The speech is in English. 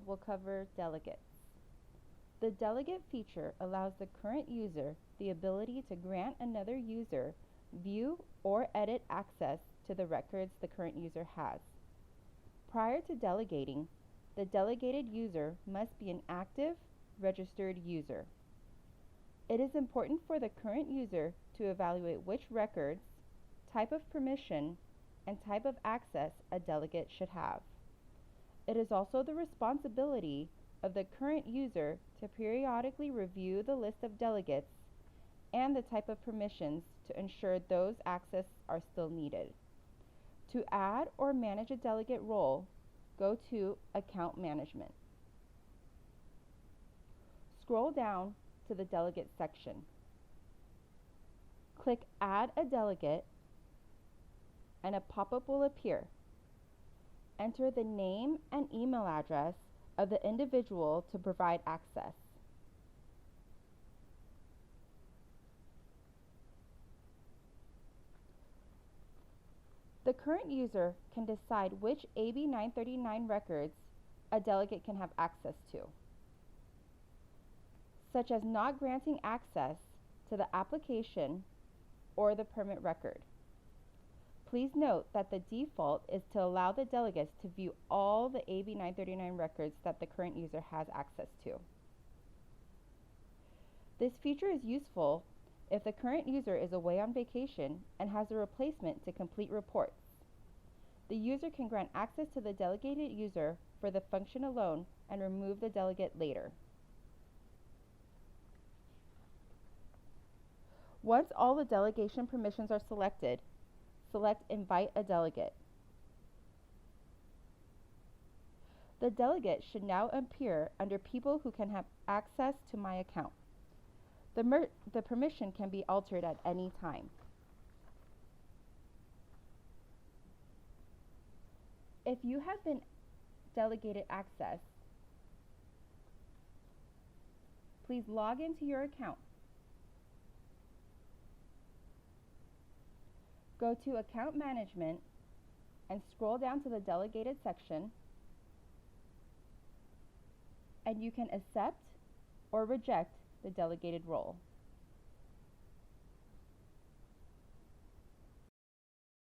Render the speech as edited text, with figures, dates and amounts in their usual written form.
we'll cover delegates. The delegate feature allows the current user the ability to grant another user view or edit access to the records the current user has. Prior to delegating, the delegated user must be an active, registered user. It is important for the current user to evaluate which records, type of permission, and type of access a delegate should have. It is also the responsibility of the current user to periodically review the list of delegates and the type of permissions to ensure those access are still needed. To add or manage a delegate role, go to Account Management. Scroll down to the Delegate section. Click Add a Delegate and a pop-up will appear. Enter the name and email address of the individual to provide access. The current user can decide which AB 939 records a delegate can have access to, such as not granting access to the application or the permit record. Please note that the default is to allow the delegates to view all the AB 939 records that the current user has access to. This feature is useful if the current user is away on vacation and has a replacement to complete reports. The user can grant access to the delegated user for the function alone and remove the delegate later. Once all the delegation permissions are selected, select Invite a Delegate. The delegate should now appear under People who can have access to my account. The permission can be altered at any time. If you have been delegated access, please log into your account. Go to Account Management and scroll down to the Delegated section, and you can accept or reject the delegated role.